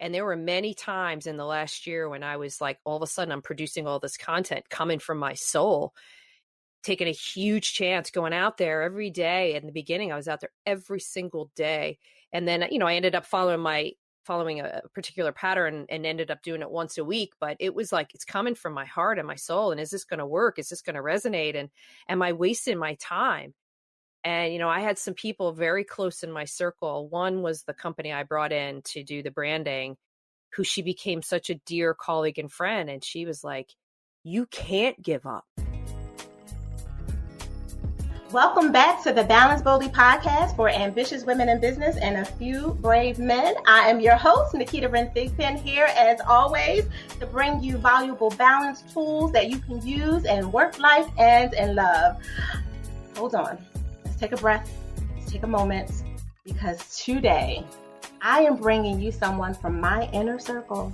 And there were many times in the last year when I was like, all of a sudden I'm producing all this content coming from my soul, taking a huge chance going out there every day. In the beginning, I was out there every single day. And then, I ended up following a particular pattern and ended up doing it once a week. But it was like, it's coming from my heart and my soul. And is this going to work? Is this going to resonate? And am I wasting my time? And, I had some people very close in my circle. One was the company I brought in to do the branding, who she became such a dear colleague and friend. And she was like, you can't give up. Welcome back to the Balance Boldly podcast for ambitious women in business and a few brave men. I am your host, Naketa Ren Thigpen, here as always to bring you valuable balance tools that you can use in work, life, and in love. Hold on. Let's take a breath. Let's take a moment, because today I am bringing you someone from my inner circle,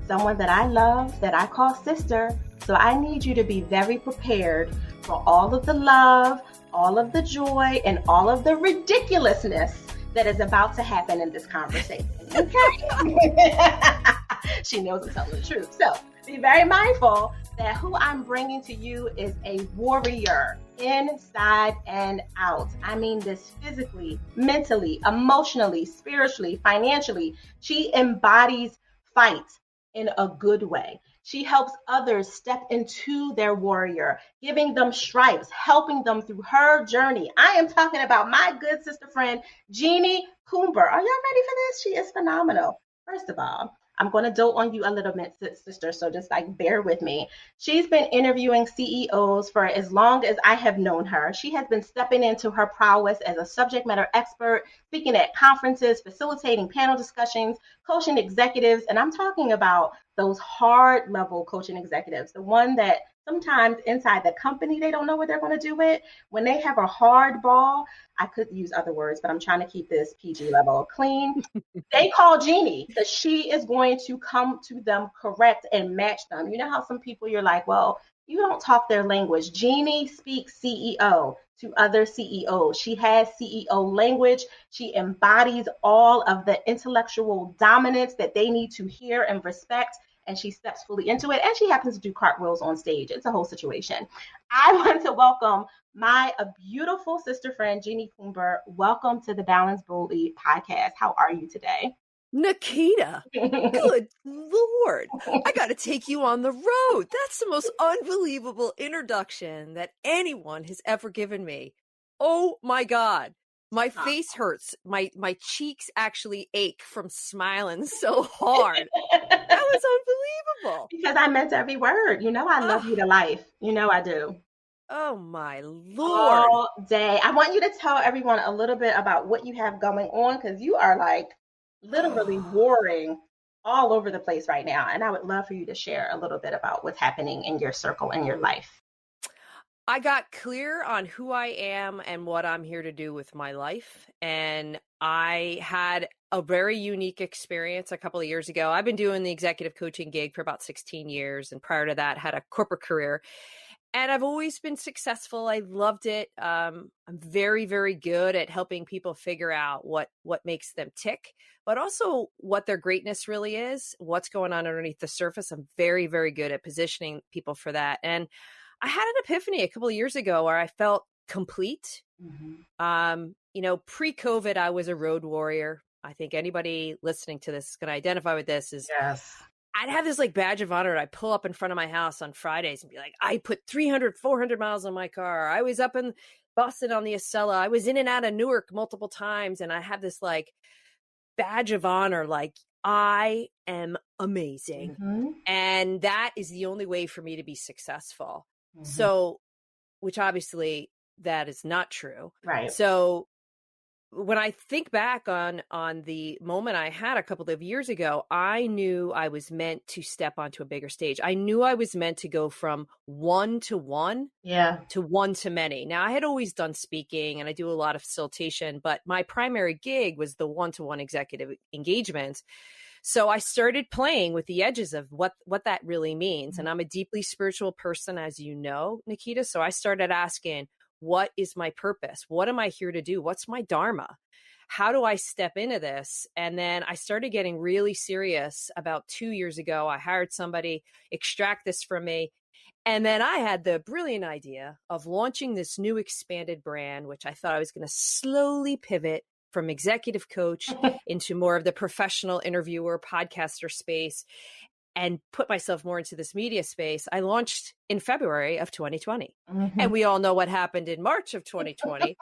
someone that I love, that I call sister. So I need you to be very prepared for all of the love, all of the joy, and all of the ridiculousness that is about to happen in this conversation. Okay? She knows I'm telling the truth. So be very mindful that who I'm bringing to you is a warrior inside and out. I mean this physically, mentally, emotionally, spiritually, financially. She embodies fight in a good way. She helps others step into their warrior, giving them stripes, helping them through her journey. I am talking about my good sister friend, Jeanie Coomber. Are y'all ready for this? She is phenomenal. First of all, I'm going to dote on you a little bit, sister, so just bear with me. She's been interviewing CEOs for as long as I have known her. She has been stepping into her prowess as a subject matter expert, speaking at conferences, facilitating panel discussions, coaching executives, and I'm talking about those hard level coaching executives, the one that sometimes inside the company, they don't know what they're going to do with. When they have a hard ball, I could use other words, but I'm trying to keep this PG level clean. They call Jeanie because she is going to come to them correct and match them. You know how some people you're like, well, you don't talk their language. Jeanie speaks CEO to other CEOs. She has CEO language. She embodies all of the intellectual dominance that they need to hear and respect. And she steps fully into it. And she happens to do cartwheels on stage. It's a whole situation. I want to welcome my beautiful sister friend, Jeanie Coomber. Welcome to the Balance Boldly podcast. How are you today? Naketa, good Lord, I got to take you on the road. That's the most unbelievable introduction that anyone has ever given me. Oh my God. My face hurts. My cheeks actually ache from smiling so hard. That was unbelievable. Because I meant every word. You know, I love you to life. You know I do. Oh my Lord. All day. I want you to tell everyone a little bit about what you have going on, because you are literally warring all over the place right now. And I would love for you to share a little bit about what's happening in your circle and your life. I got clear on who I am and what I'm here to do with my life. And I had a very unique experience a couple of years ago. I've been doing the executive coaching gig for about 16 years. And prior to that, had a corporate career. And I've always been successful. I loved it. I'm very, very good at helping people figure out what makes them tick, but also what their greatness really is, what's going on underneath the surface. I'm very, very good at positioning people for that. And I had an epiphany a couple of years ago where I felt complete. Mm-hmm. Pre-COVID, I was a road warrior. I think anybody listening to this is going to identify with this. Yes. I'd have this badge of honor. I'd pull up in front of my house on Fridays and be like, I put 300, 400 miles on my car. I was up in Boston on the Acela. I was in and out of Newark multiple times. And I have this badge of honor, I am amazing. Mm-hmm. And that is the only way for me to be successful. Mm-hmm. So, which obviously that is not true. Right. So when I think back on the moment I had a couple of years ago, I knew I was meant to step onto a bigger stage. I knew I was meant to go from one to one to one to many. Now, I had always done speaking and I do a lot of facilitation, but my primary gig was the one-to-one executive engagements. So I started playing with the edges of what that really means. And I'm a deeply spiritual person, as you know, Naketa. So I started asking, what is my purpose? What am I here to do? What's my dharma? how do I step into this? And then I started getting really serious about 2 years ago. I hired somebody, extract this from me. And then I had the brilliant idea of launching this new expanded brand, which I thought I was going to slowly pivot from executive coach into more of the professional interviewer, podcaster space, and put myself more into this media space. I launched in February of 2020. And we all know what happened in March of 2020.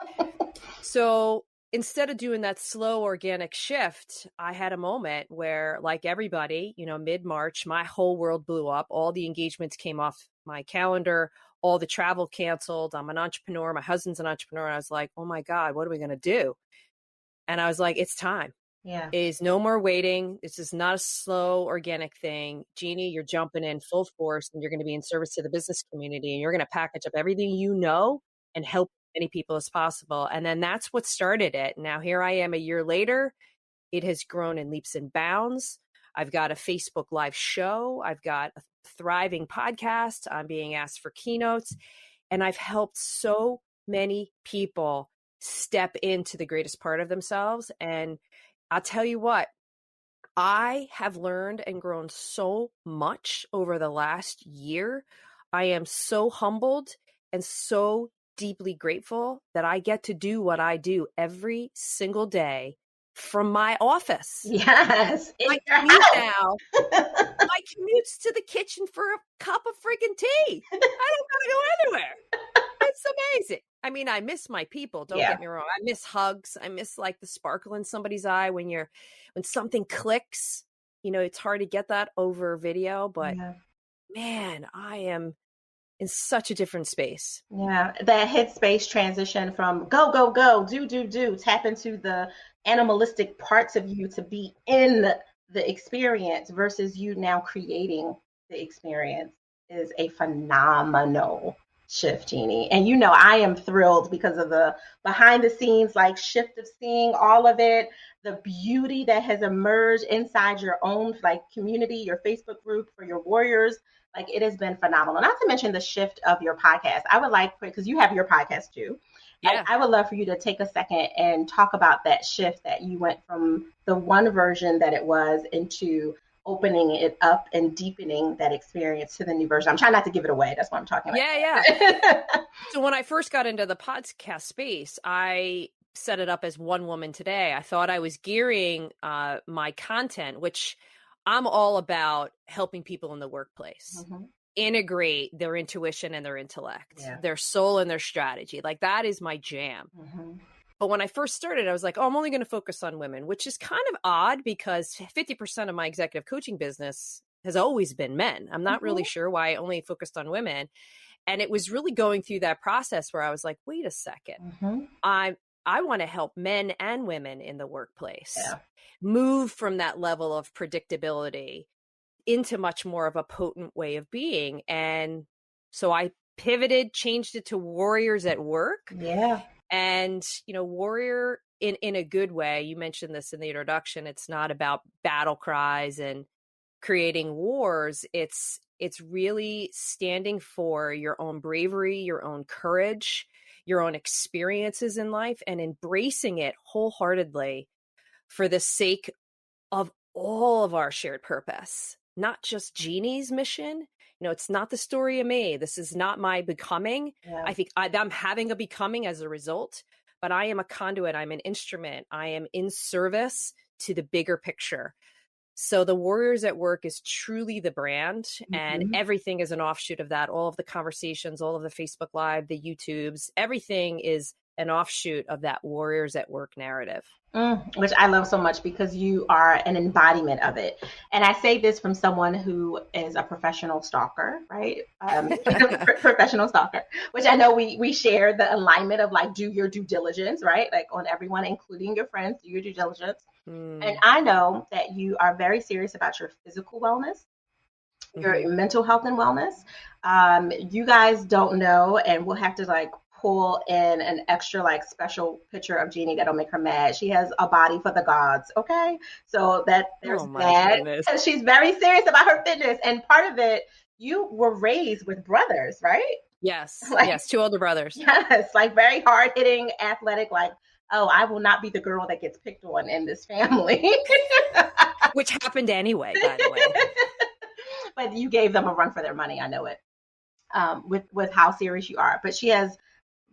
So instead of doing that slow organic shift, I had a moment where, like everybody, mid-March, my whole world blew up. All the engagements came off my calendar, all the travel canceled. I'm an entrepreneur. My husband's an entrepreneur. And I was like, oh my God, what are we going to do? And I was like, it's time. Yeah. It is no more waiting. This is not a slow organic thing. Jeanie, you're jumping in full force and you're going to be in service to the business community and you're going to package up everything you know and help as many people as possible. And then that's what started it. Now here I am a year later. It has grown in leaps and bounds. I've got a Facebook Live show. I've got a thriving podcast. I'm being asked for keynotes. And I've helped so many people step into the greatest part of themselves. And I'll tell you what, I have learned and grown so much over the last year. I am so humbled and so deeply grateful that I get to do what I do every single day from my office. Yes. My commute now, my commute's to the kitchen for a cup of freaking tea. I don't gotta go anywhere. It's amazing. I mean, I miss my people. Don't get me wrong. I miss hugs. I miss like the sparkle in somebody's eye when something clicks. It's hard to get that over video, but man, I am in such a different space. Yeah, that headspace transition from go, go, go, do, tap into the animalistic parts of you to be in the experience versus you now creating the experience is a phenomenal shift, Jeanie. And I am thrilled because of the behind the scenes like shift of seeing all of it, the beauty that has emerged inside your own like community, your Facebook group for your warriors. Like it has been phenomenal. Not to mention the shift of your podcast. I would like, because you have your podcast too. Yeah. I would love for you to take a second and talk about that shift that you went from the one version that it was into opening it up and deepening that experience to the new version. I'm trying not to give it away. That's what I'm talking about. Yeah. So when I first got into the podcast space, I set it up as One Woman Today. I thought I was gearing my content, which I'm all about helping people in the workplace integrate their intuition and their intellect, their soul and their strategy. Like that is my jam. But when I first started, I was like, oh, I'm only going to focus on women, which is kind of odd because 50% of my executive coaching business has always been men. I'm not really sure why I only focused on women. And it was really going through that process where I was like, wait a second, I want to help men and women in the workplace move from that level of predictability into much more of a potent way of being. And so I pivoted, changed it to Warriors at Work. Yeah. And, warrior in a good way. You mentioned this in the introduction. It's not about battle cries and creating wars. It's really standing for your own bravery, your own courage, your own experiences in life, and embracing it wholeheartedly for the sake of all of our shared purpose, not just Jeannie's mission. It's not the story of me. This is not my becoming. Yeah. I think I'm having a becoming as a result, but I am a conduit. I'm an instrument. I am in service to the bigger picture. So the Warriors at Work is truly the brand, and everything is an offshoot of that. All of the conversations, all of the Facebook Live, the YouTubes, everything is an offshoot of that Warriors at Work narrative. Which I love so much because you are an embodiment of it. And I say this from someone who is a professional stalker, right? Professional stalker, which I know we share the alignment of like, do your due diligence, right? Like on everyone, including your friends, do your due diligence. And I know that you are very serious about your physical wellness, your mental health and wellness. You guys don't know, and we'll have to like pull in an extra like special picture of Jeanie that'll make her mad. She has a body for the gods. Okay. So that there's that. So she's very serious about her fitness. And part of it, you were raised with brothers, right? Yes. Yes. 2 older brothers. Yes. Like very hard hitting, athletic, like oh, I will not be the girl that gets picked on in this family. Which happened anyway, by the way. But you gave them a run for their money. I know it. With how serious you are. But she has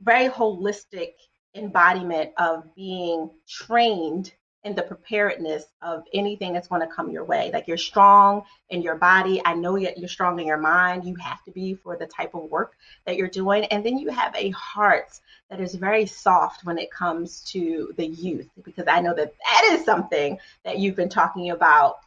very holistic embodiment of being trained in the preparedness of anything that's going to come your way. Like, you're strong in your body. I know you're strong in your mind. You have to be for the type of work that you're doing. And then you have a heart that is very soft when it comes to the youth, because I know that that is something that you've been talking about,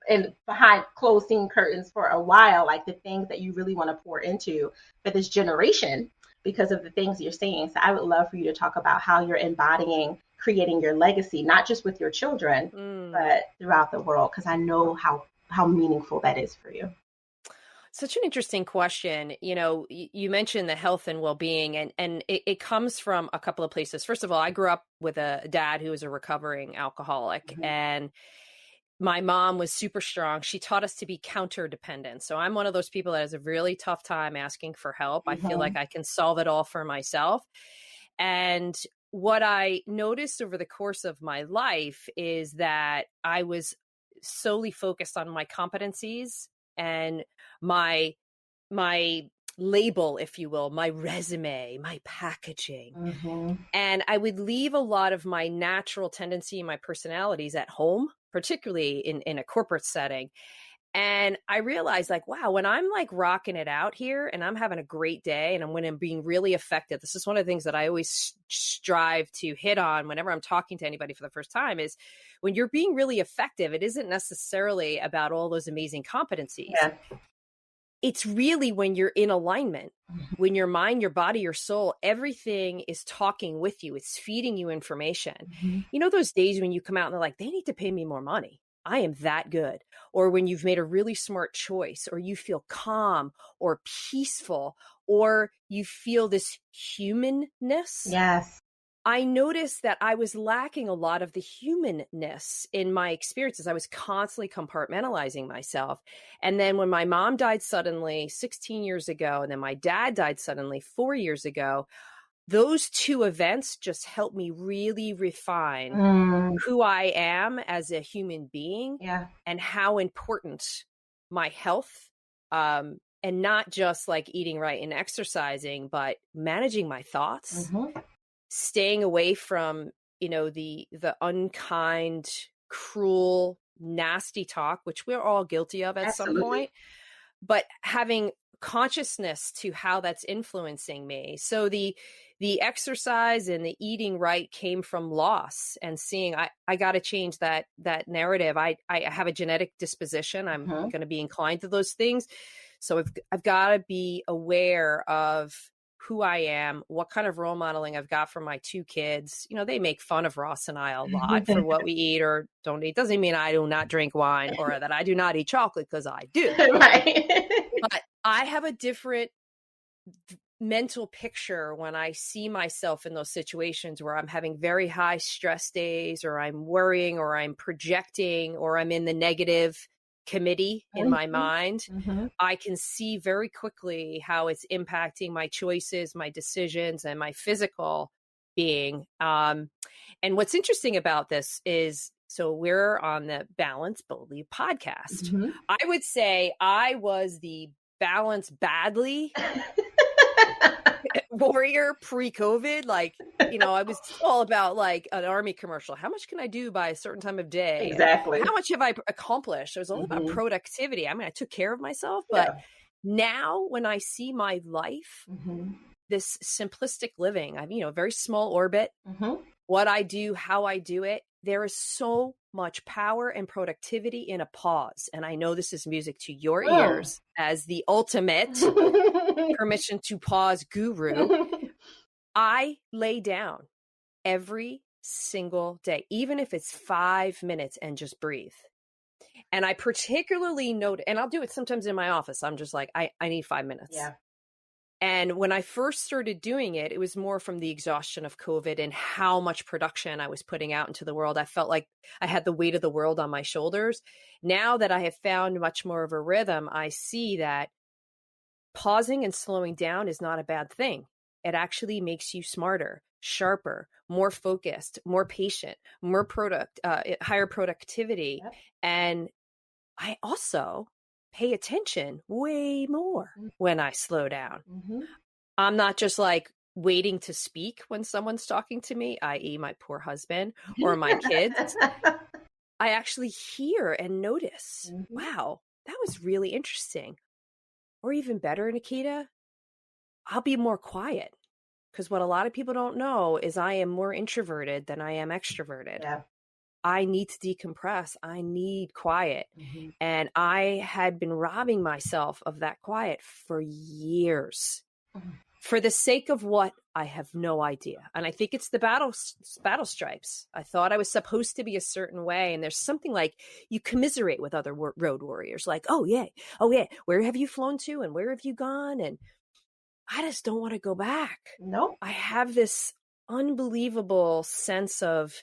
and behind closing curtains for a while, like the things that you really want to pour into for this generation because of the things you're saying. So I would love for you to talk about how you're embodying creating your legacy, not just with your children, but throughout the world, because I know how meaningful that is for you. Such an interesting question. You mentioned the health and well-being, and it comes from a couple of places. First of all, I grew up with a dad who was a recovering alcoholic, and my mom was super strong. She taught us to be counter dependent. So I'm one of those people that has a really tough time asking for help. I feel like I can solve it all for myself. And what I noticed over the course of my life is that I was solely focused on my competencies and my label, if you will, my resume, my packaging. And I would leave a lot of my natural tendency, my personalities at home, particularly in a corporate setting. And I realized, like, wow, when I'm like rocking it out here and I'm having a great day and when I'm being really effective, this is one of the things that I always strive to hit on whenever I'm talking to anybody for the first time, is when you're being really effective, it isn't necessarily about all those amazing competencies. Yeah. It's really when you're in alignment, when your mind, your body, your soul, everything is talking with you. It's feeding you information. Those days when you come out and they're like, they need to pay me more money. I am that good. Or when you've made a really smart choice, or you feel calm or peaceful, or you feel this humanness. Yes. I noticed that I was lacking a lot of the humanness in my experiences. I was constantly compartmentalizing myself. And then when my mom died suddenly 16 years ago, and then my dad died suddenly 4 years ago, those two events just helped me really refine who I am as a human being, and how important my health, and not just like eating right and exercising, but managing my thoughts, staying away from, the unkind, cruel, nasty talk, which we're all guilty of at some point, but having consciousness to how that's influencing me. So the exercise and the eating right came from loss and seeing I got to change that narrative. I have a genetic disposition. I'm going to be inclined to those things. So I've got to be aware of who I am, what kind of role modeling I've got from my two kids. They make fun of Ross and I a lot for what we eat or don't eat. Doesn't mean I do not drink wine or that I do not eat chocolate, because I do. Right. But I have a different mental picture when I see myself in those situations where I'm having very high stress days, or I'm worrying, or I'm projecting, or I'm in the negative committee in my mind. I can see very quickly how it's impacting my choices, my decisions, and my physical being. And what's interesting about this is, so we're on the Balance Boldly podcast. I would say I was the balance badly warrior pre-COVID. Like, I was all about like an army commercial. How much can I do by a certain time of day? Exactly. How much have I accomplished? It was all about productivity. I mean, I took care of myself, but now when I see my life, this simplistic living, I'm, a very small orbit, what I do, how I do it, there is so much power and productivity in a pause. And I know this is music to your ears as the ultimate permission to pause guru. I lay down every single day, even if it's 5 minutes, and just breathe. And I particularly note, and I'll do it sometimes in my office. I'm just like, I need 5 minutes. Yeah. And when I first started doing it, it was more from the exhaustion of COVID and how much production I was putting out into the world. I felt like I had the weight of the world on my shoulders. Now that I have found much more of a rhythm, I see that pausing and slowing down is not a bad thing. It actually makes you smarter. sharper, more focused, more patient, more higher productivity. Yep. And I also pay attention way more when I slow down. Mm-hmm. I'm not just like waiting to speak when someone's talking to me, i.e., my poor husband or my kids. I actually hear and notice, Mm-hmm. wow, that was really interesting. Or even better, Naketa, I'll be more quiet. Because what a lot of people don't know is I am more introverted than I am extroverted. Yeah. I need to decompress. I need quiet. Mm-hmm. And I had been robbing myself of that quiet for years. For the sake of what, I have no idea. And I think it's the battle stripes. I thought I was supposed to be a certain way. And there's something like you commiserate with other road warriors, like, oh yeah, where have you flown to and where have you gone? And I just don't want to go back. Nope. I have this unbelievable sense of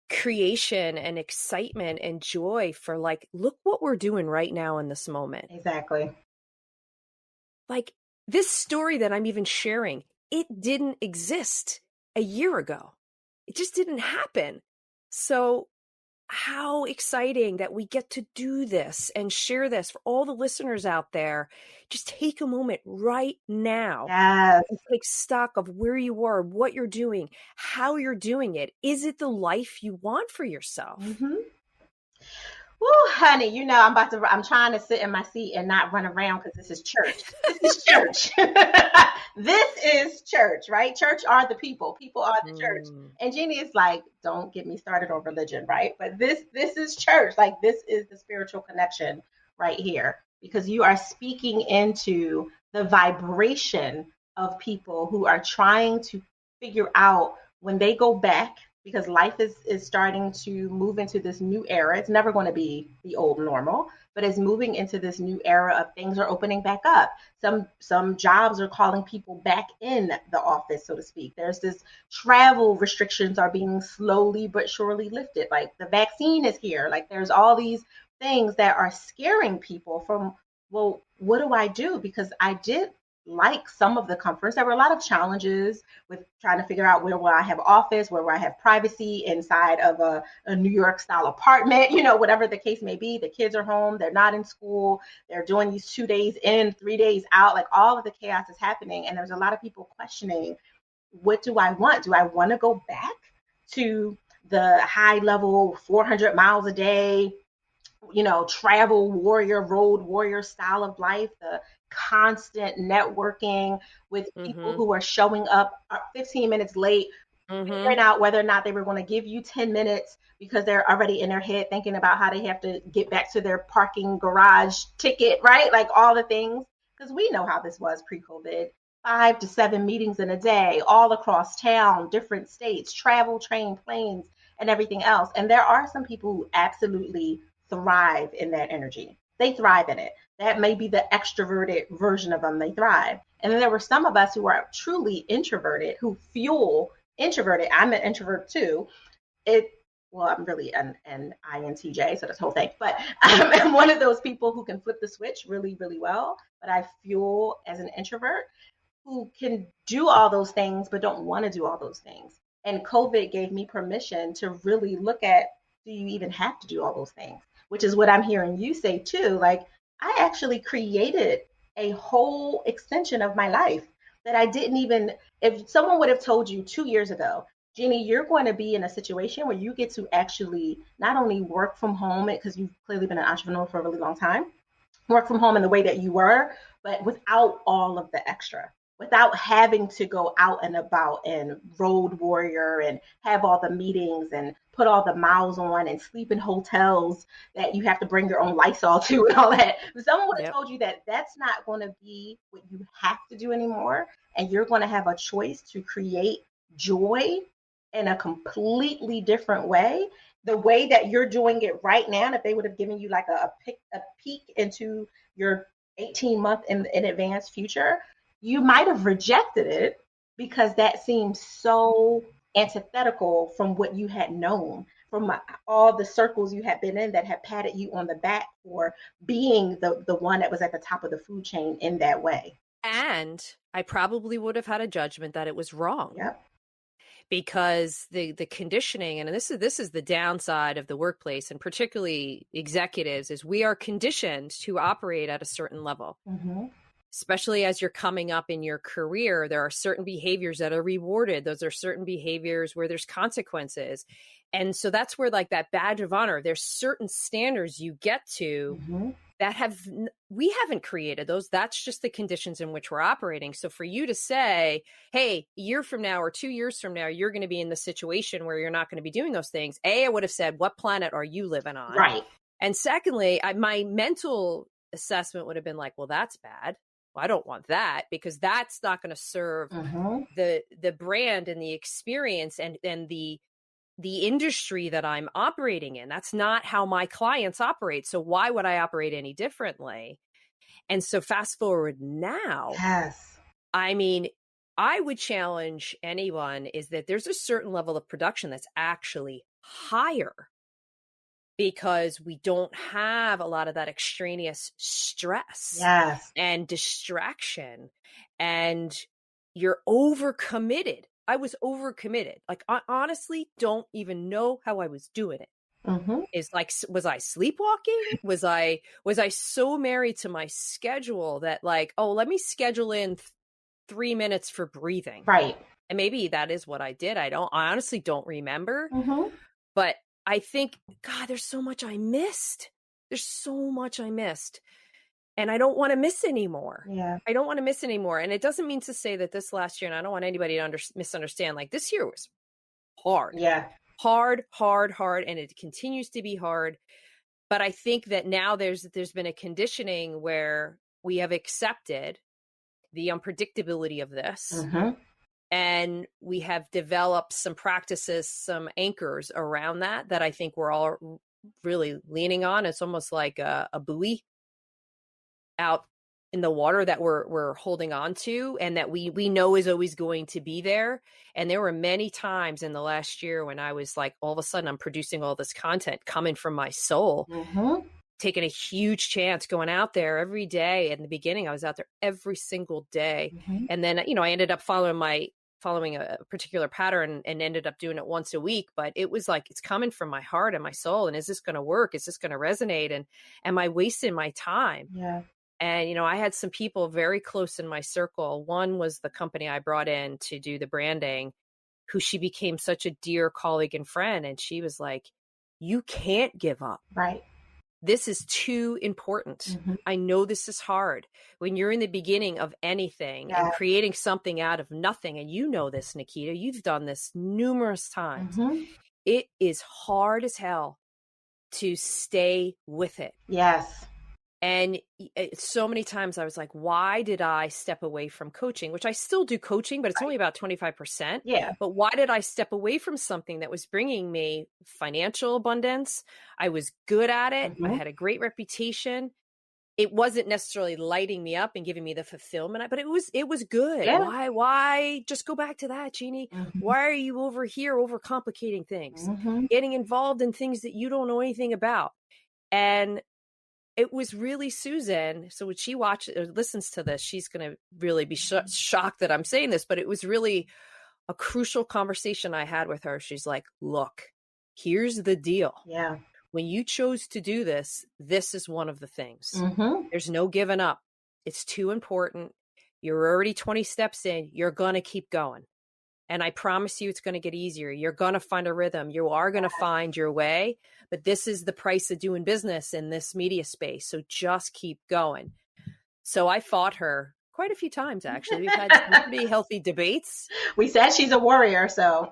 creation and excitement and joy for like, look what we're doing right now in this moment. Exactly. Like this story that I'm even sharing, it didn't exist a year ago. It just didn't happen. So how exciting that we get to do this and share this for all the listeners out there. Just take a moment right now Yes. and take stock of where you are, what you're doing, how you're doing it. Is it the life you want for yourself? Mm-hmm. Woo, honey, I'm trying to sit in my seat and not run around because this is church. This is church. This is church, right? Church are the people. People are the church. And Jeannie is like, don't get me started on religion, right? But this is church. Like this is the spiritual connection right here because you are speaking into the vibration of people who are trying to figure out when they go back because life is starting to move into this new era. It's never going to be the old normal, but it's moving into this new era of things are opening back up. Some jobs are calling people back in the office, so to speak. There's this travel restrictions are being slowly but surely lifted. Like the vaccine is here. Like there's all these things that are scaring people from, well, what do I do? Because I did like some of the comforts. There were a lot of challenges with trying to figure out where will I have office, where will I have privacy inside of a New York style apartment, whatever the case may be. The kids are home, they're not in school, they're doing these 2 days in, 3 days out, like all of the chaos is happening. And there's a lot of people questioning, what do I want? Do I want to go back to the high level 400 miles a day, travel warrior, road warrior style of life, the constant networking with people who are showing up 15 minutes late, figuring out whether or not they were going to give you 10 minutes because they're already in their head thinking about how they have to get back to their parking garage ticket, right? Like all the things, because we know how this was pre-COVID. 5 to 7 meetings in a day, all across town, different states, travel, train, planes, and everything else. And there are some people who absolutely thrive in that energy. They thrive in it. That may be the extroverted version of them. They thrive. And then there were some of us who are truly introverted who fuel introverted. I'm an introvert too. I'm really an INTJ, so that's the whole thing. But I'm one of those people who can flip the switch really, really well. But I fuel as an introvert who can do all those things, but don't want to do all those things. And COVID gave me permission to really look at, do you even have to do all those things? Which is what I'm hearing you say too. Like, I actually created a whole extension of my life that I didn't even, if someone would have told you 2 years ago, Jeannie, you're going to be in a situation where you get to actually not only work from home, because you've clearly been an entrepreneur for a really long time, work from home in the way that you were, but without all of the extra, without having to go out and about and road warrior and have all the meetings and put all the miles on and sleep in hotels that you have to bring your own Lysol to and all that. If someone would have told you that that's not going to be what you have to do anymore, and you're going to have a choice to create joy in a completely different way, the way that you're doing it right now, and if they would have given you like a peek into your 18-month in advance future, you might have rejected it because that seems so antithetical from what you had known, from all the circles you had been in that had patted you on the back for being the one that was at the top of the food chain in that way. And I probably would have had a judgment that it was wrong. Yep. because the conditioning, and this is the downside of the workplace, and particularly executives, is we are conditioned to operate at a certain level. Mm-hmm. Especially as you're coming up in your career, there are certain behaviors that are rewarded. Those are certain behaviors where there's consequences. And so that's where, like, that badge of honor, there's certain standards you get to Mm-hmm. that we haven't created those. That's just the conditions in which we're operating. So for you to say, hey, a year from now or 2 years from now, you're going to be in the situation where you're not going to be doing those things. A, I would have said, what planet are you living on? Right. And secondly, my mental assessment would have been like, well, that's bad. Well, I don't want that, because that's not going to serve Mm-hmm. the brand and the experience and the industry that I'm operating in. That's not how my clients operate. So why would I operate any differently? And so fast forward now, Yes. I mean, I would challenge anyone is that there's a certain level of production that's actually higher, because we don't have a lot of that extraneous stress Yes. and distraction, and you're overcommitted. I was overcommitted. Like, I honestly don't even know how I was doing it. Mm-hmm. It's like, was I sleepwalking? Was I so married to my schedule that, like, oh, let me schedule in 3 minutes for breathing. Right. And maybe that is what I did. I honestly don't remember. Mm-hmm. But I think, God, there's so much I missed. There's so much I missed. And I don't want to miss anymore. Yeah. I don't want to miss anymore. And it doesn't mean to say that this last year, and I don't want anybody to misunderstand, like, this year was hard. Yeah. Hard, and it continues to be hard. But I think that now there's been a conditioning where we have accepted the unpredictability of this. Mm-hmm. And we have developed some practices, some anchors around that I think we're all really leaning on. It's almost like a buoy out in the water that we're holding on to, and that we know is always going to be there. And there were many times in the last year when I was like, all of a sudden I'm producing all this content coming from my soul, Mm-hmm. taking a huge chance, going out there every day. In the beginning, I was out there every single day. Mm-hmm. And then, I ended up following a particular pattern and ended up doing it once a week. But it was like, it's coming from my heart and my soul. And is this going to work? Is this going to resonate? And am I wasting my time? Yeah. And, I had some people very close in my circle. One was the company I brought in to do the branding, who she became such a dear colleague and friend. And she was like, you can't give up. Right. This is too important. Mm-hmm. I know this is hard. When you're in the beginning of anything and creating something out of nothing, and you know this, Naketa, you've done this numerous times. Mm-hmm. It is hard as hell to stay with it. Yes. And so many times I was like, why did I step away from coaching? Which I still do coaching, but it's only about 25%. Yeah. But why did I step away from something that was bringing me financial abundance? I was good at it. Mm-hmm. I had a great reputation. It wasn't necessarily lighting me up and giving me the fulfillment, but it was good. Yeah. Why just go back to that, Jeanie? Mm-hmm. Why are you over here overcomplicating things, Mm-hmm. getting involved in things that you don't know anything about? And it was really Susan. So when she watches or listens to this, she's going to really be shocked that I'm saying this, but it was really a crucial conversation I had with her. She's like, look, here's the deal. Yeah. When you chose to do this, this is one of the things. Mm-hmm. There's no giving up. It's too important. You're already 20 steps in. You're going to keep going. And I promise you, it's going to get easier. You're going to find a rhythm. You are going to find your way. But this is the price of doing business in this media space. So just keep going. So I fought her quite a few times, actually. We've had some pretty healthy debates. We said she's a warrior, so.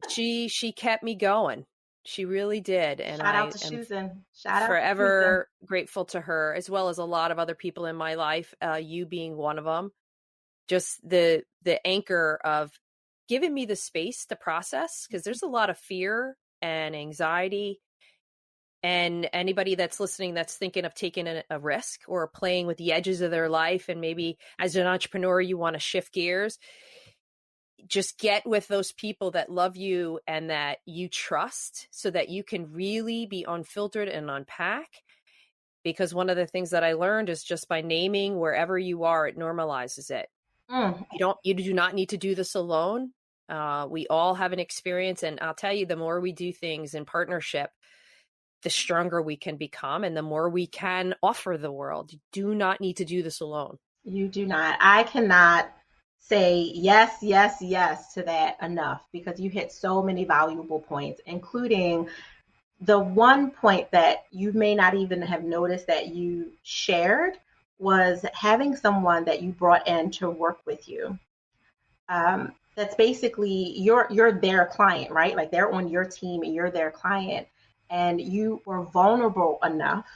She kept me going. She really did. And Shout out to Susan. Shout out forever grateful to her, as well as a lot of other people in my life, you being one of them. Just the anchor of giving me the space to process, because there's a lot of fear and anxiety. And anybody that's listening that's thinking of taking a risk or playing with the edges of their life, and maybe as an entrepreneur, you want to shift gears, just get with those people that love you and that you trust, so that you can really be unfiltered and unpack. Because one of the things that I learned is just by naming wherever you are, it normalizes it. Mm. You do not need to do this alone. We all have an experience, and I'll tell you, the more we do things in partnership, the stronger we can become and the more we can offer the world. You do not need to do this alone. You do not. I cannot say yes, yes, yes to that enough because you hit so many valuable points, including the one point that you may not even have noticed that you shared was having someone that you brought in to work with you. That's basically you're their client, right? Like they're on your team and you're their client, and you were vulnerable enough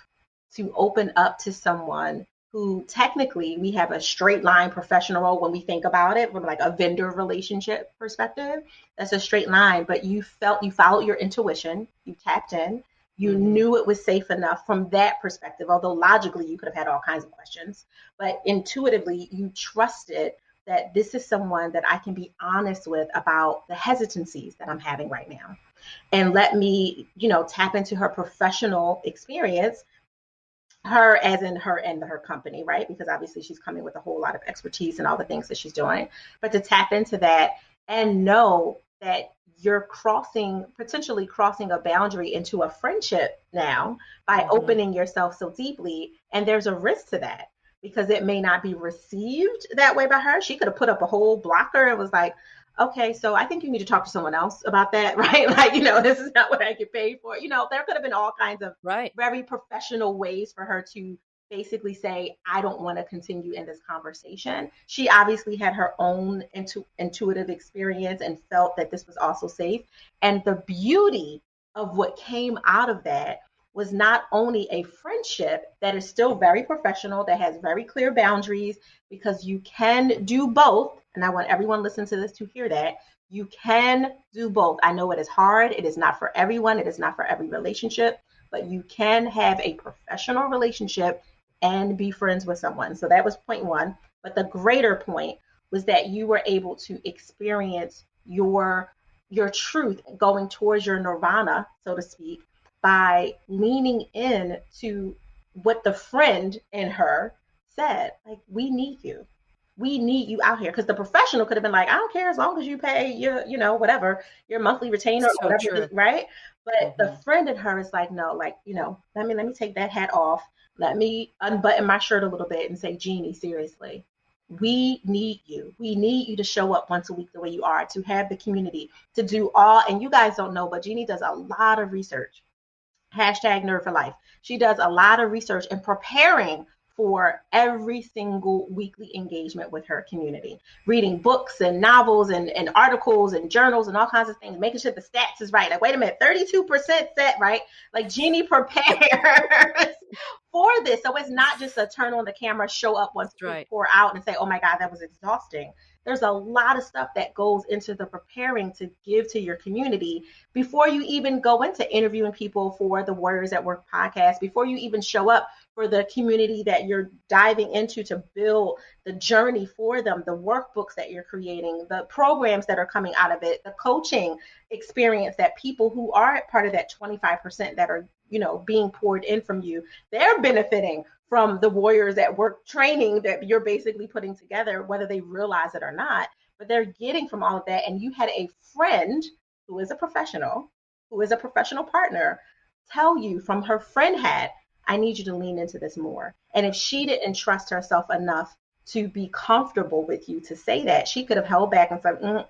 to open up to someone who technically we have a straight line professional role when we think about it from like a vendor relationship perspective. That's a straight line, but you followed your intuition, you tapped in, you Mm-hmm. knew it was safe enough from that perspective, although logically you could have had all kinds of questions, but intuitively you trusted that this is someone that I can be honest with about the hesitancies that I'm having right now. And let me, tap into her professional experience, her as in her and her company, right? Because obviously she's coming with a whole lot of expertise and all the things that she's doing. But to tap into that and know that you're potentially crossing a boundary into a friendship now by Mm-hmm. opening yourself so deeply. And there's a risk to that because it may not be received that way by her. She could have put up a whole blocker and was like, okay, so I think you need to talk to someone else about that, right? Like, this is not what I get paid for. There could have been all kinds of Right. very professional ways for her to basically say, I don't want to continue in this conversation. She obviously had her own intuitive experience and felt that this was also safe. And the beauty of what came out of that was not only a friendship that is still very professional, that has very clear boundaries, because you can do both. And I want everyone listening to this to hear that. You can do both. I know it is hard. It is not for everyone. It is not for every relationship, but you can have a professional relationship and be friends with someone. So that was point one. But the greater point was that you were able to experience your truth going towards your nirvana, so to speak, by leaning in to what the friend in her said. Like, we need you. We need you out here. Because the professional could have been like, I don't care as long as you pay your, whatever, your monthly retainer or So whatever it is, true. right? But the Mm-hmm. friend in her is like, no, like, let me take that hat off. Let me unbutton my shirt a little bit and say, Jeanie, seriously, we need you. We need you to show up once a week the way you are, to have the community, to do all. And you guys don't know, but Jeanie does a lot of research. Hashtag Nerd for Life. She does a lot of research and preparing for every single weekly engagement with her community, reading books and novels and articles and journals and all kinds of things, making sure the stats is right. Like, wait a minute, 32% set, right? Like, Jeanie prepares for this. So it's not just a turn on the camera, show up once That's a week, right. pour out and say, oh my God, that was exhausting. There's a lot of stuff that goes into the preparing to give to your community before you even go into interviewing people for the Warriors at Work podcast, before you even show up for the community that you're diving into to build the journey for them, the workbooks that you're creating, the programs that are coming out of it, the coaching experience that people who are part of that 25% that are, being poured in from you, they're benefiting from the Warriors at Work training that you're basically putting together, whether they realize it or not. But they're getting from all of that. And you had a friend who is a professional, who is a professional partner, tell you from her friend hat, I need you to lean into this more. And if she didn't trust herself enough to be comfortable with you to say that, she could have held back and said,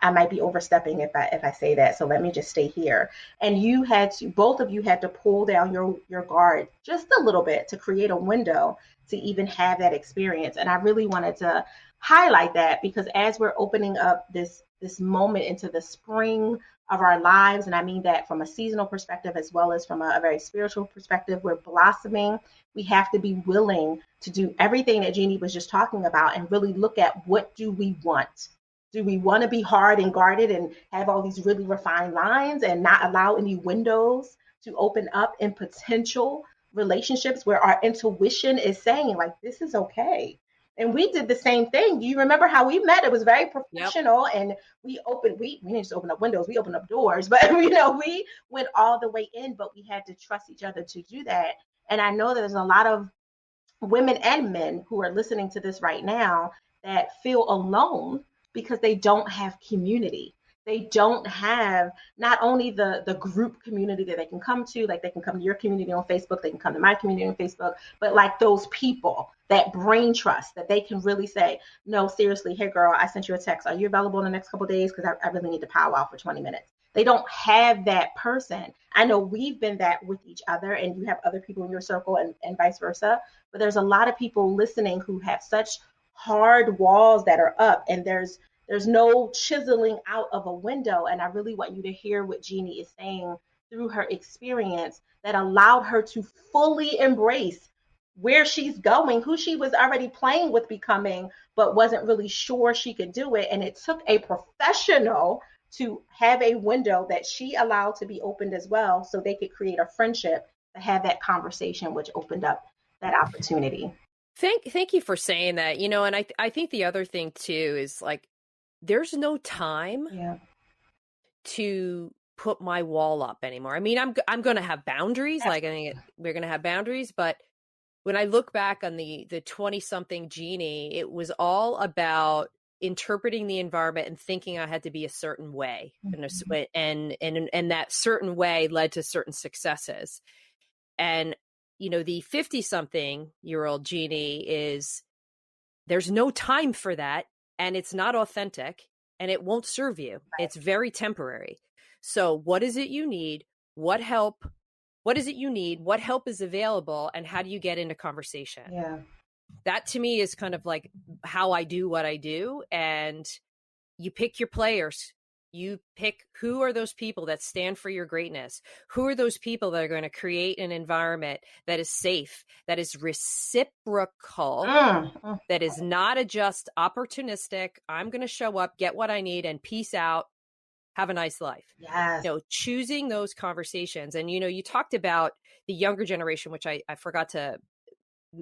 I might be overstepping if I say that. So let me just stay here. And both of you had to pull down your guard just a little bit to create a window to even have that experience. And I really wanted to highlight that because as we're opening up this moment into the spring of our lives, and I mean that from a seasonal perspective as well as from a very spiritual perspective, we're blossoming. We have to be willing to do everything that Jeanie was just talking about and really look at what do we want. Do we want to be hard and guarded and have all these really refined lines and not allow any windows to open up in potential relationships where our intuition is saying, like, this is okay? And we did the same thing. Do you remember how we met? It was very Yep. professional, and we didn't just open up windows, we opened up doors, but we went all the way in, but we had to trust each other to do that. And I know that there's a lot of women and men who are listening to this right now that feel alone because they don't have community. They don't have not only the group community that they can come to, like they can come to your community on Facebook, they can come to my community on Facebook, but like those people, that brain trust that they can really say, no, seriously, hey girl, I sent you a text. Are you available in the next couple of days? Because I really need to power out for 20 minutes. They don't have that person. I know we've been that with each other, and you have other people in your circle and vice versa. But there's a lot of people listening who have such hard walls that are up, and there's no chiseling out of a window. And I really want you to hear what Jeanie is saying through her experience that allowed her to fully embrace where she's going, who she was already playing with becoming, but wasn't really sure she could do it. And it took a professional to have a window that she allowed to be opened as well, so they could create a friendship to have that conversation, which opened up that opportunity. Thank you for saying that. And I think the other thing too is like, there's no time to put my wall up anymore. I mean, I'm going to have boundaries. Like, I think we're going to have boundaries, but when I look back on the 20-something Jeanie, it was all about interpreting the environment and thinking I had to be a certain way. And that certain way led to certain successes. And, the 50-something-year-old Jeanie there's no time for that. And it's not authentic, and it won't serve you. Right. It's very temporary. So what is it you need? What is it you need? What help is available? And how do you get into conversation? Yeah. That to me is kind of like how I do what I do. And you pick your players. You pick who are those people that stand for your greatness. Who are those people that are going to create an environment that is safe, that is reciprocal, that is not just opportunistic. I'm going to show up, get what I need, and peace out. Have a nice life. Yes. Choosing those conversations. And, you talked about the younger generation, which I forgot to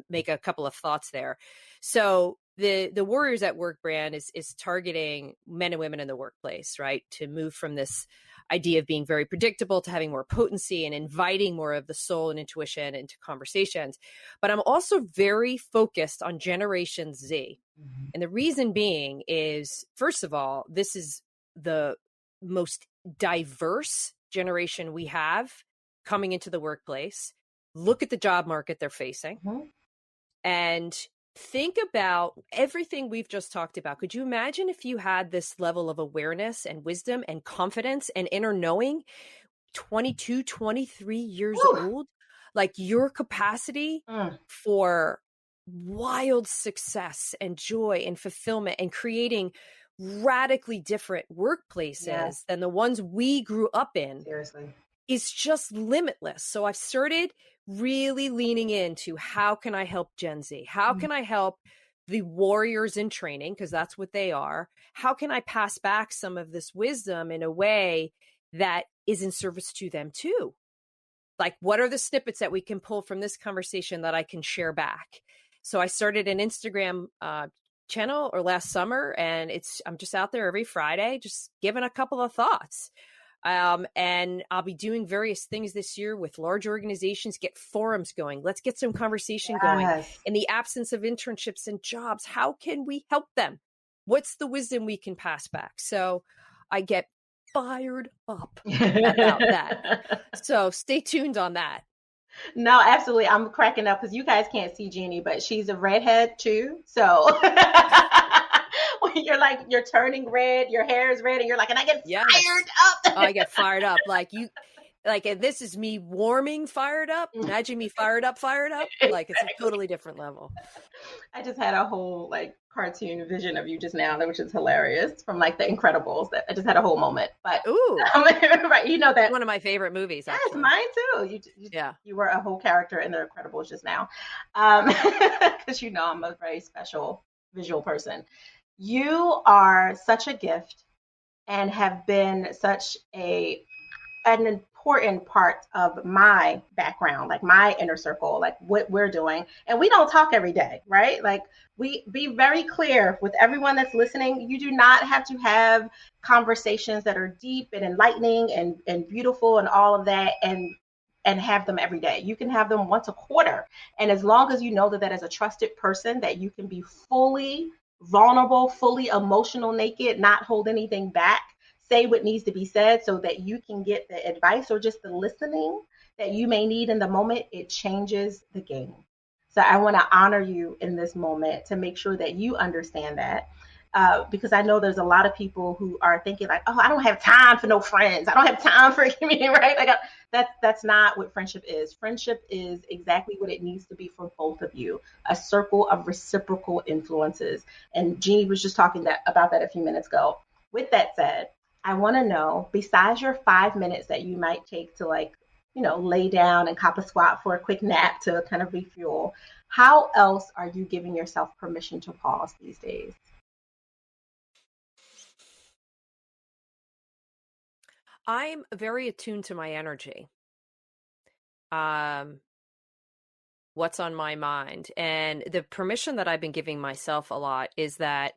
make a couple of thoughts there. So the Warriors at Work brand is targeting men and women in the workplace, right? To move from this idea of being very predictable to having more potency and inviting more of the soul and intuition into conversations. But I'm also very focused on Generation Z. Mm-hmm. And the reason being is, first of all, this is the most diverse generation we have coming into the workplace. Look at the job market they're facing. Mm-hmm. And think about everything we've just talked about. Could you imagine if you had this level of awareness and wisdom and confidence and inner knowing, 22, 23 years old? Like your capacity for wild success and joy and fulfillment and creating radically different workplaces than the ones we grew up in. Seriously. Is just limitless. So I've started really leaning into how can I help Gen Z? How can I help the warriors in training? Because that's what they are. How can I pass back some of this wisdom in a way that is in service to them too? Like, what are the snippets that we can pull from this conversation that I can share back? So I started an Instagram channel last summer, and I'm just out there every Friday, just giving a couple of thoughts. And I'll be doing various things this year with large organizations, get forums going. Let's get some conversation going. In the absence of internships and jobs, how can we help them? What's the wisdom we can pass back? So I get fired up about that. So stay tuned on that. No, absolutely. I'm cracking up because you guys can't see Jeanie, but she's a redhead too. So when you're turning red, your hair is red, and you're like, and I get fired up. Oh, I get fired up. And this is me warming fired up. Imagine me fired up. Like it's a totally different level. I just had a whole cartoon vision of you just now, which is hilarious, from The Incredibles. That I just had a whole moment. But right, that one of my favorite movies. Yes, actually. Mine too. You were a whole character in The Incredibles just now, because I'm a very special visual person. You are such a gift and have been such an important part of my background, my inner circle, what we're doing. And we don't talk every day, right? We be very clear with everyone that's listening. You do not have to have conversations that are deep and enlightening and beautiful and all of that and have them every day. You can have them once a quarter. And as long as you know that is a trusted person that you can be fully vulnerable, fully emotional, naked, not hold anything back, say what needs to be said so that you can get the advice or just the listening that you may need in the moment, it changes the game. So I want to honor you in this moment to make sure that you understand that. Because I know there's a lot of people who are thinking like, oh, I don't have time for no friends. I don't have time for a community, right? Like that's not what friendship is. Friendship is exactly what it needs to be for both of you, a circle of reciprocal influences. And Jeannie was just talking about that a few minutes ago. With that said, I want to know, besides your 5 minutes that you might take to lay down and cop a squat for a quick nap to kind of refuel, how else are you giving yourself permission to pause these days? I'm very attuned to my energy. What's on my mind. And the permission that I've been giving myself a lot is that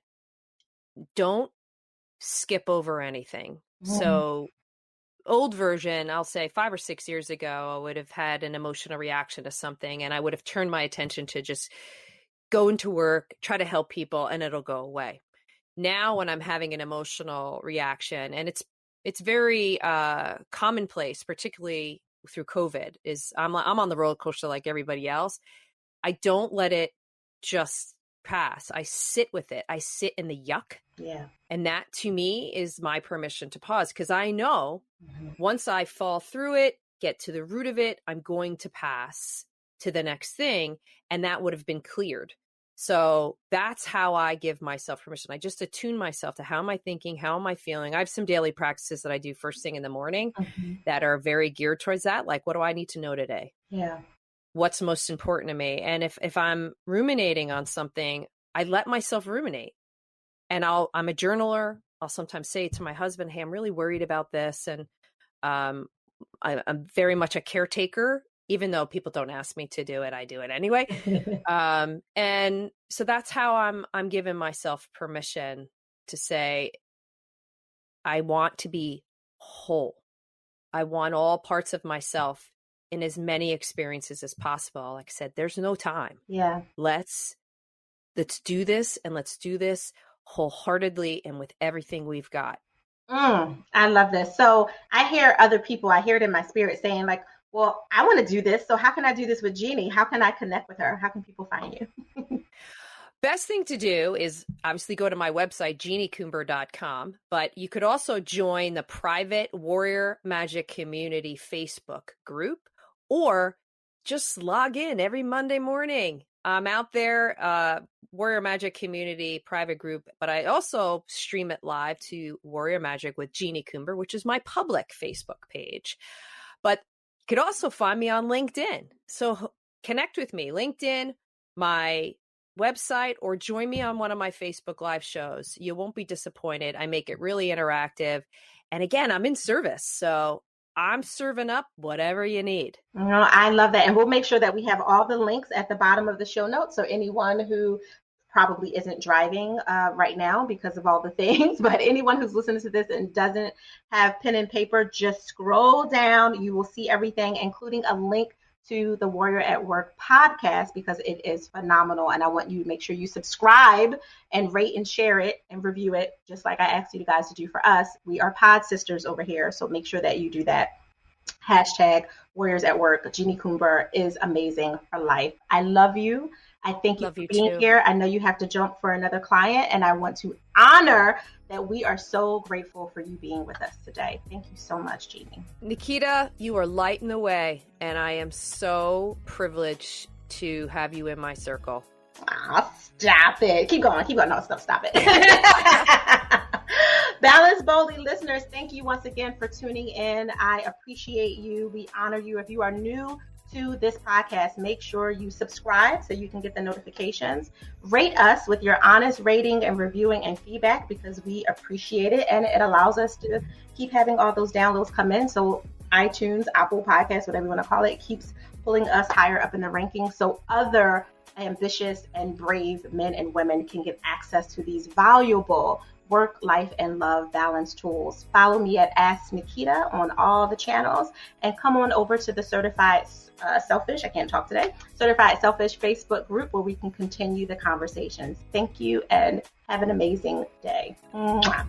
don't skip over anything. So old version, I'll say 5 or 6 years ago, I would have had an emotional reaction to something and I would have turned my attention to just go into work, try to help people, and it'll go away. Now when I'm having an emotional reaction, and it's very commonplace, particularly through COVID, is I'm on the roller coaster like everybody else. I don't let it just pass. I sit with it. I sit in the yuck. Yeah. And that to me is my permission to pause, because I know once I fall through it, get to the root of it, I'm going to pass to the next thing. And that would have been cleared. So that's how I give myself permission. I just attune myself to how am I thinking? How am I feeling? I have some daily practices that I do first thing in the morning that are very geared towards that. Like, what do I need to know today? Yeah. What's most important to me? And if I'm ruminating on something, I let myself ruminate. And I'm a journaler. I'll sometimes say to my husband, hey, I'm really worried about this. And I'm very much a caretaker. Even though people don't ask me to do it, I do it anyway. And so that's how I'm giving myself permission to say, I want to be whole. I want all parts of myself in as many experiences as possible. Like I said, there's no time. Yeah. Let's do this, and let's do this wholeheartedly and with everything we've got. I love this. So I hear other people, I hear it in my spirit saying like, well, I want to do this. So how can I do this with Jeannie? How can I connect with her? How can people find you? Best thing to do is obviously go to my website, jeaniecoomber.com, but you could also join the private Warrior Magic Community Facebook group, or just log in every Monday morning. I'm out there, Warrior Magic Community private group, but I also stream it live to Warrior Magic with Jeanie Coomber, which is my public Facebook page. But you could also find me on LinkedIn. So connect with me, LinkedIn, my website, or join me on one of my Facebook live shows. You won't be disappointed. I make it really interactive. And again, I'm in service. So I'm serving up whatever you need. I love that. And we'll make sure that we have all the links at the bottom of the show notes. So anyone who probably isn't driving right now because of all the things, but anyone who's listening to this and doesn't have pen and paper, just scroll down. You will see everything, including a link to the Warrior at Work podcast, because it is phenomenal. And I want you to make sure you subscribe and rate and share it and review it, just like I asked you guys to do for us. We are pod sisters over here. So make sure that you do that. Hashtag Warriors at Work. Jeanie Coomber is amazing for life. I love you. I thank you for being here. I know you have to jump for another client, and I want to honor that we are so grateful for you being with us today. Thank you so much, Jeanie. Naketa, you are lighting the way, and I am so privileged to have you in my circle. Oh, stop it. Keep going. No, stop it. Balance Boldly listeners, thank you once again for tuning in. I appreciate you. We honor you. If you are new to this podcast, make sure you subscribe so you can get the notifications. Rate us with your honest rating and reviewing and feedback, because we appreciate it, and it allows us to keep having all those downloads come in. So iTunes, Apple Podcasts, whatever you want to call it, keeps pulling us higher up in the rankings so other ambitious and brave men and women can get access to these valuable work, life, and love balance tools. Follow me at Ask Naketa on all the channels, and come on over to the Certified Selfish Facebook group where we can continue the conversations. Thank you and have an amazing day. Mwah.